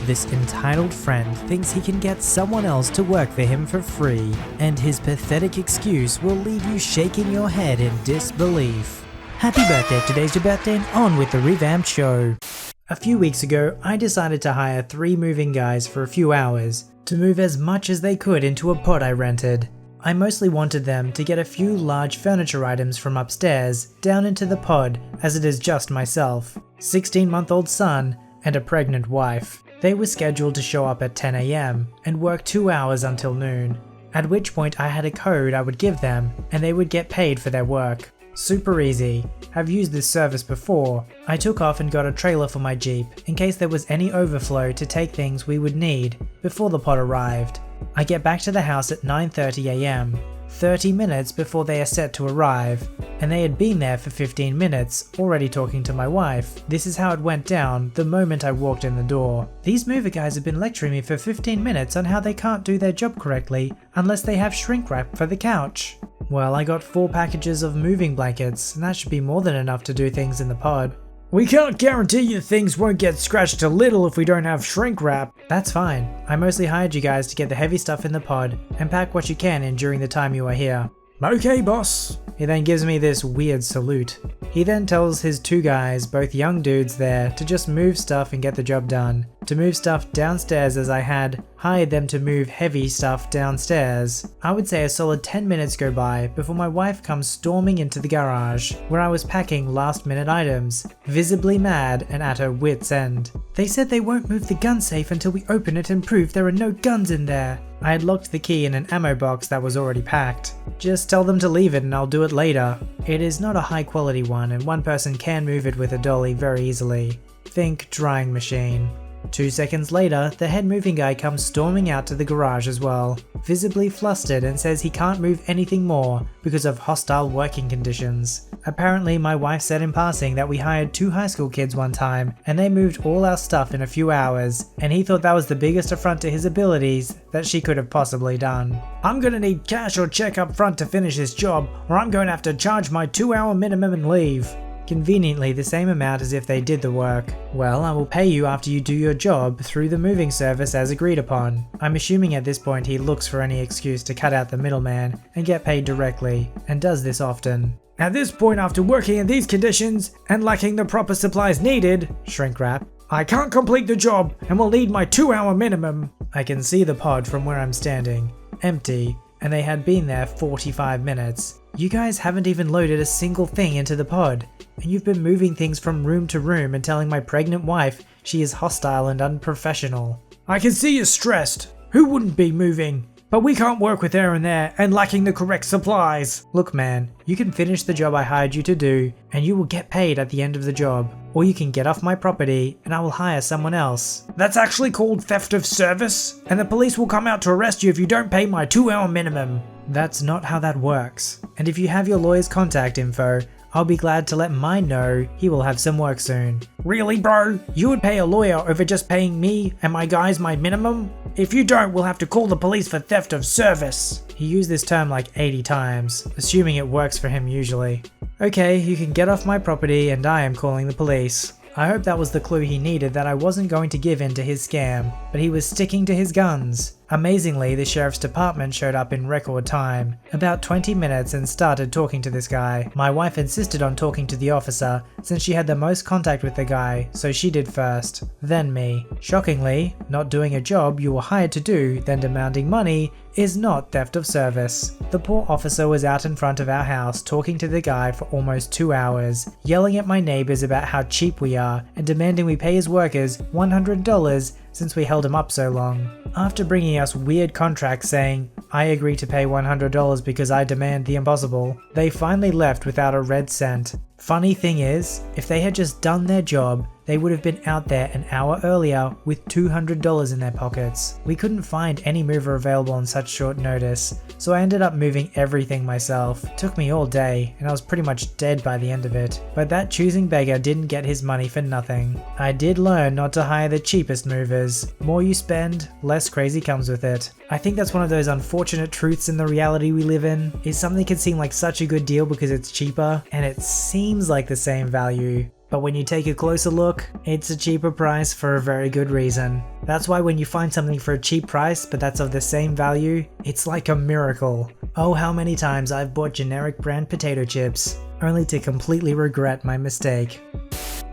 This entitled friend thinks he can get someone else to work for him for free, and his pathetic excuse will leave you shaking your head in disbelief. Happy birthday, today's your birthday, and on with the revamped show. A few weeks ago, I decided to hire 3 moving guys for a few hours to move as much as they could into a pod I rented. I mostly wanted them to get a few large furniture items from upstairs down into the pod, as it is just myself, 16-month-old son, and a pregnant wife. They were scheduled to show up at 10 AM and work 2 hours until noon, at which point I had a code I would give them and they would get paid for their work. Super easy. Have used this service before. I took off and got a trailer for my Jeep in case there was any overflow to take things we would need before the pod arrived. I get back to the house at 9:30 AM, 30 minutes before they are set to arrive, and they had been there for 15 minutes, already talking to my wife. This is how it went down the moment I walked in the door. These mover guys have been lecturing me for 15 minutes on how they can't do their job correctly unless they have shrink wrap for the couch. Well, I got 4 packages of moving blankets, and that should be more than enough to do things in the pod. We can't guarantee you things won't get scratched a little if we don't have shrink wrap. That's fine. I mostly hired you guys to get the heavy stuff in the pod and pack what you can in during the time you are here. Okay, boss. He then gives me this weird salute. He then tells his 2 guys, both young dudes there, to just move stuff and get the job done. To move stuff downstairs, as I had hired them to move heavy stuff downstairs. I would say a solid 10 minutes go by before my wife comes storming into the garage, where I was packing last minute items, visibly mad and at her wit's end. They said they won't move the gun safe until we open it and prove there are no guns in there. I had locked the key in an ammo box that was already packed. Just tell them to leave it and I'll do it later. It is not a high quality one and one person can move it with a dolly very easily. Think drying machine. 2 seconds later, the head moving guy comes storming out to the garage as well, visibly flustered, and says he can't move anything more because of hostile working conditions. Apparently my wife said in passing that we hired 2 high school kids one time and they moved all our stuff in a few hours, and he thought that was the biggest affront to his abilities that she could have possibly done. I'm gonna need cash or check up front to finish this job, or I'm going to have to charge my 2-hour minimum and leave. Conveniently the same amount as if they did the work. Well, I will pay you after you do your job through the moving service as agreed upon. I'm assuming at this point he looks for any excuse to cut out the middleman and get paid directly, and does this often. At this point, after working in these conditions and lacking the proper supplies needed, shrink wrap, I can't complete the job and will need my 2-hour minimum. I can see the pod from where I'm standing, empty, and they had been there 45 minutes. You guys haven't even loaded a single thing into the pod, and you've been moving things from room to room and telling my pregnant wife she is hostile and unprofessional. I can see you're stressed. Who wouldn't be moving? But we can't work with Aaron there and lacking the correct supplies. Look man, you can finish the job I hired you to do and you will get paid at the end of the job. Or you can get off my property and I will hire someone else. That's actually called theft of service, and the police will come out to arrest you if you don't pay my 2-hour minimum. That's not how that works. And if you have your lawyer's contact info, I'll be glad to let mine know he will have some work soon. Really bro? You would pay a lawyer over just paying me and my guys my minimum? If you don't, we'll have to call the police for theft of service. He used this term like 80 times, assuming it works for him usually. Okay, you can get off my property and I am calling the police. I hope that was the clue he needed that I wasn't going to give in to his scam, but he was sticking to his guns. Amazingly, the sheriff's department showed up in record time, about 20 minutes, and started talking to this guy. My wife insisted on talking to the officer since she had the most contact with the guy, so she did first, then me. Shockingly, not doing a job you were hired to do, then demanding money, is not theft of service. The poor officer was out in front of our house talking to the guy for almost 2 hours, yelling at my neighbors about how cheap we are and demanding we pay his workers $100 since we held him up so long. After bringing us weird contracts saying, I agree to pay $100 because I demand the impossible, they finally left without a red cent. Funny thing is, if they had just done their job, they would have been out there an hour earlier with $200 in their pockets. We couldn't find any mover available on such short notice, so I ended up moving everything myself. It took me all day, and I was pretty much dead by the end of it. But that choosing beggar didn't get his money for nothing. I did learn not to hire the cheapest movers. More you spend, less crazy comes with it. I think that's one of those unfortunate truths in the reality we live in, is something can seem like such a good deal because it's cheaper, and it seems like the same value, But when you take a closer look, it's a cheaper price for a very good reason. That's why when you find something for a cheap price but that's of the same value, it's like a miracle. Oh, how many times I've bought generic brand potato chips, only to completely regret my mistake.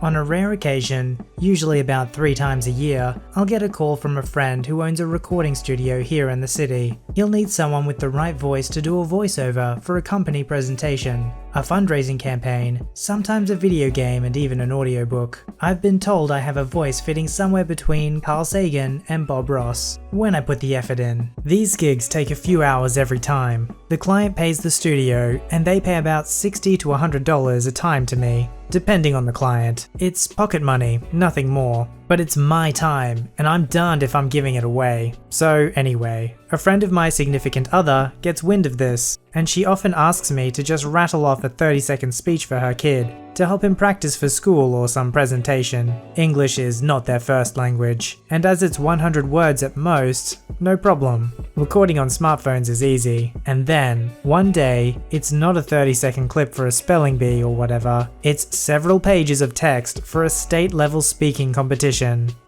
On a rare occasion, usually about 3 times a year, I'll get a call from a friend who owns a recording studio here in the city. He'll need someone with the right voice to do a voiceover for a company presentation, a fundraising campaign, sometimes a video game and even an audiobook. I've been told I have a voice fitting somewhere between Carl Sagan and Bob Ross, when I put the effort in. These gigs take a few hours every time. The client pays the studio, and they pay about $60 to $100 a time to me, depending on the client. It's pocket money, nothing more. But it's my time, and I'm darned if I'm giving it away. So anyway, a friend of my significant other gets wind of this, and she often asks me to just rattle off a 30-second speech for her kid, to help him practice for school or some presentation. English is not their first language, and as it's 100 words at most, no problem. Recording on smartphones is easy. And then, one day, it's not a 30-second clip for a spelling bee or whatever, it's several pages of text for a state-level speaking competition.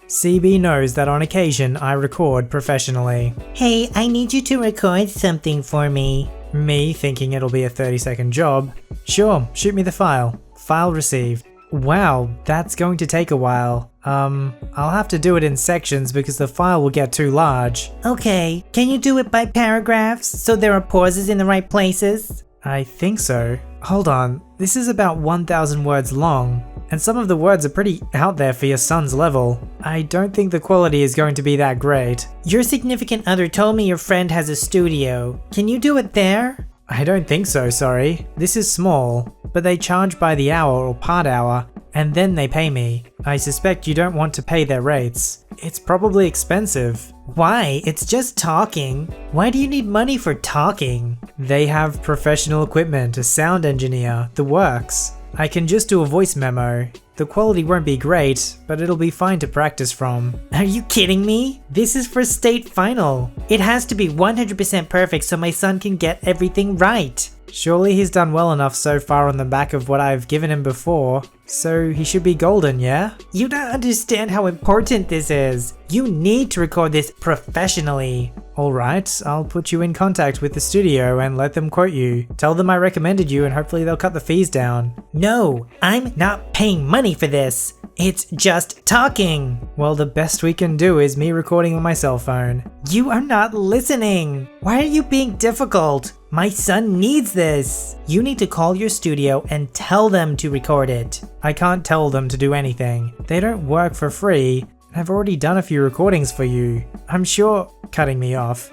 CB knows that on occasion I record professionally. Hey, I need you to record something for me. Me thinking it'll be a 30-second job. Sure, shoot me the file. File received. Wow, that's going to take a while. I'll have to do it in sections because the file will get too large. Okay, can you do it by paragraphs so there are pauses in the right places? I think so. Hold on, this is about 1,000 words long, and some of the words are pretty out there for your son's level. I don't think the quality is going to be that great. Your significant other told me your friend has a studio. Can you do it there? I don't think so, sorry. This is small, but they charge by the hour or part hour, and then they pay me. I suspect you don't want to pay their rates. It's probably expensive. Why? It's just talking. Why do you need money for talking? They have professional equipment, a sound engineer, the works. I can just do a voice memo. The quality won't be great, but it'll be fine to practice from. Are you kidding me? This is for state final. It has to be 100% perfect so my son can get everything right. Surely he's done well enough so far on the back of what I've given him before, so he should be golden, yeah? You don't understand how important this is. You need to record this professionally. Alright, I'll put you in contact with the studio and let them quote you. Tell them I recommended you and hopefully they'll cut the fees down. No, I'm not paying money for this. It's just talking. Well, the best we can do is me recording on my cell phone. You are not listening. Why are you being difficult? My son needs this. You need to call your studio and tell them to record it. I can't tell them to do anything. They don't work for free. I've already done a few recordings for you. I'm sure cutting me off.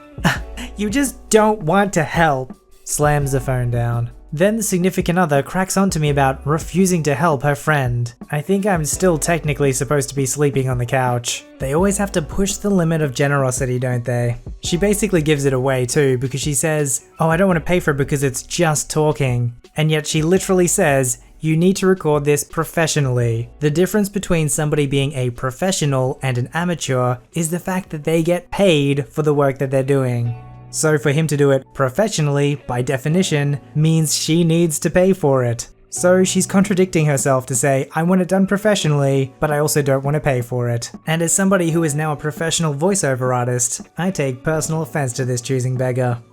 You just don't want to help. Slams the phone down. Then the significant other cracks onto me about refusing to help her friend. I think I'm still technically supposed to be sleeping on the couch. They always have to push the limit of generosity, don't they? She basically gives it away too because she says, oh, I don't want to pay for it because it's just talking. And yet she literally says, you need to record this professionally. The difference between somebody being a professional and an amateur is the fact that they get paid for the work that they're doing. So for him to do it professionally, by definition, means she needs to pay for it. So she's contradicting herself to say, I want it done professionally, but I also don't want to pay for it. And as somebody who is now a professional voiceover artist, I take personal offense to this choosing beggar.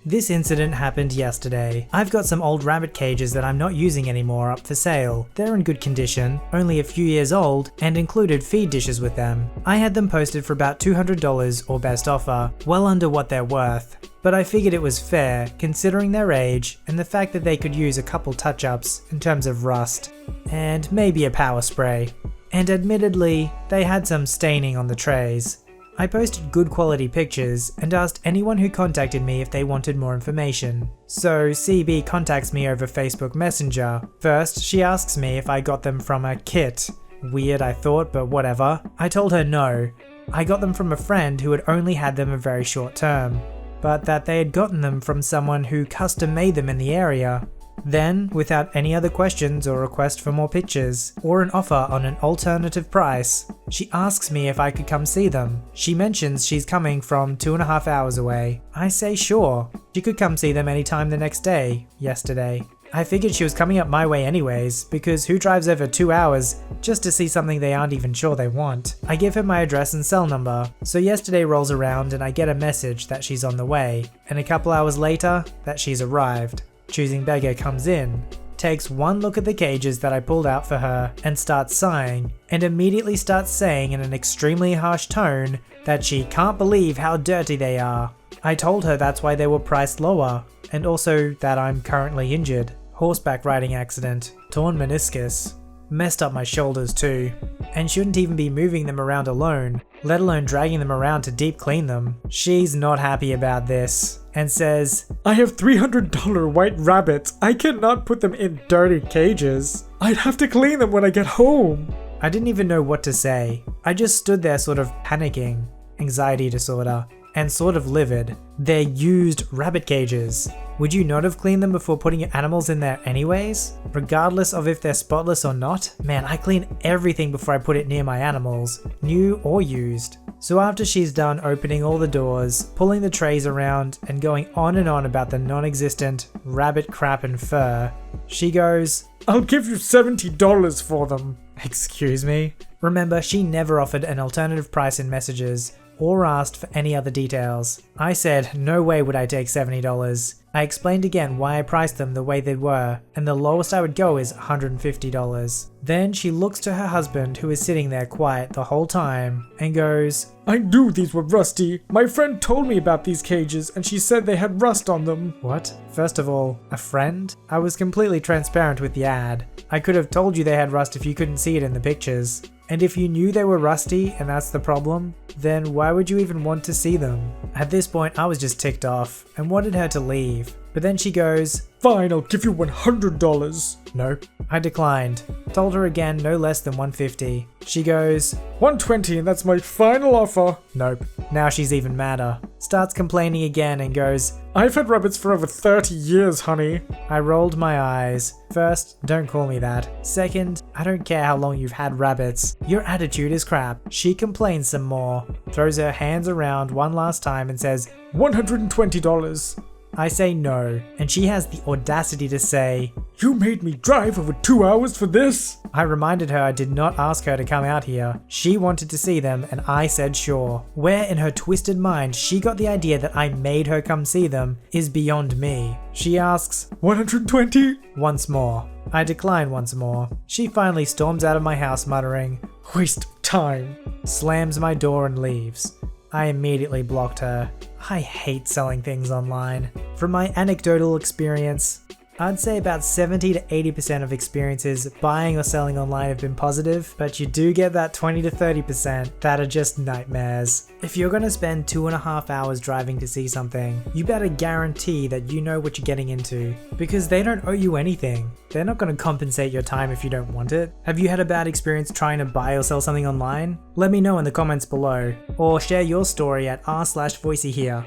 This incident happened yesterday. I've got some old rabbit cages that I'm not using anymore up for sale. They're in good condition, only a few years old, and included feed dishes with them. I had them posted for about $200 or best offer, well under what they're worth. But I figured it was fair, considering their age and the fact that they could use a couple touch-ups in terms of rust, and maybe a power spray. And admittedly, they had some staining on the trays. I posted good quality pictures and asked anyone who contacted me if they wanted more information. So CB contacts me over Facebook Messenger. First, she asks me if I got them from a kit. Weird, I thought, but whatever. I told her no. I got them from a friend who had only had them a very short term, but that they had gotten them from someone who custom made them in the area. Then, without any other questions or request for more pictures, or an offer on an alternative price, she asks me if I could come see them. She mentions she's coming from 2.5 hours away. I say sure. She could come see them anytime the next day, yesterday. I figured she was coming up my way anyways, because who drives over 2 hours just to see something they aren't even sure they want? I give her my address and cell number. So yesterday rolls around and I get a message that she's on the way, and a couple hours later that she's arrived. Choosing Beggar comes in, takes one look at the cages that I pulled out for her and starts sighing, and immediately starts saying in an extremely harsh tone that she can't believe how dirty they are. I told her that's why they were priced lower, and also that I'm currently injured. Horseback riding accident, torn meniscus, messed up my shoulders too, and shouldn't even be moving them around alone, let alone dragging them around to deep clean them. She's not happy about this, and says, "I have $300 white rabbits. I cannot put them in dirty cages. I'd have to clean them when I get home." I didn't even know what to say. I just stood there sort of panicking, anxiety disorder, and sort of livid. They're used rabbit cages. Would you not have cleaned them before putting your animals in there anyways? Regardless of if they're spotless or not? Man, I clean everything before I put it near my animals, new or used. So after she's done opening all the doors, pulling the trays around, and going on and on about the non-existent rabbit crap and fur, she goes, "I'll give you $70 for them." Excuse me? Remember, she never offered an alternative price in messages, or asked for any other details. I said no way would I take $70. I explained again why I priced them the way they were, and the lowest I would go is $150. Then she looks to her husband, who is sitting there quiet the whole time, and goes, "I knew these were rusty. My friend told me about these cages and she said they had rust on them." What? First of all, a friend? I was completely transparent with the ad. I could have told you they had rust if you couldn't see it in the pictures. And if you knew they were rusty and that's the problem, then why would you even want to see them? At this point, I was just ticked off and wanted her to leave. But then she goes, "Fine, I'll give you $100. Nope. I declined. Told her again no less than $150. She goes, $120 and that's my final offer. Nope. Now she's even madder. Starts complaining again and goes, "I've had rabbits for over 30 years, honey." I rolled my eyes. First, don't call me that. Second, I don't care how long you've had rabbits. Your attitude is crap. She complains some more, throws her hands around one last time and says, $120. I say no, and she has the audacity to say, "You made me drive over 2 hours for this?" I reminded her I did not ask her to come out here. She wanted to see them and I said sure. Where in her twisted mind she got the idea that I made her come see them is beyond me. She asks, $120? Once more. I decline once more. She finally storms out of my house muttering, "Waste of time," slams my door and leaves. I immediately blocked her. I hate selling things online. From my anecdotal experience, I'd say about 70 to 80% of experiences buying or selling online have been positive, but you do get that 20 to 30% that are just nightmares. If you're gonna spend 2.5 hours driving to see something, you better guarantee that you know what you're getting into, because they don't owe you anything. They're not gonna compensate your time if you don't want it. Have you had a bad experience trying to buy or sell something online? Let me know in the comments below, or share your story at r/VoiceyHere.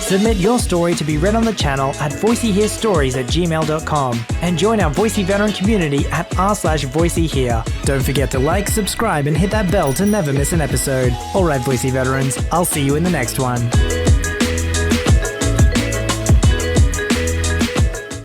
Submit your story to be read on the channel at voiceyherestories@gmail.com and join our Voicey veteran community at r/VoiceyHere. Don't forget to like, subscribe, and hit that bell to never miss an episode. Alright, Voicey veterans, I'll see you in the next one.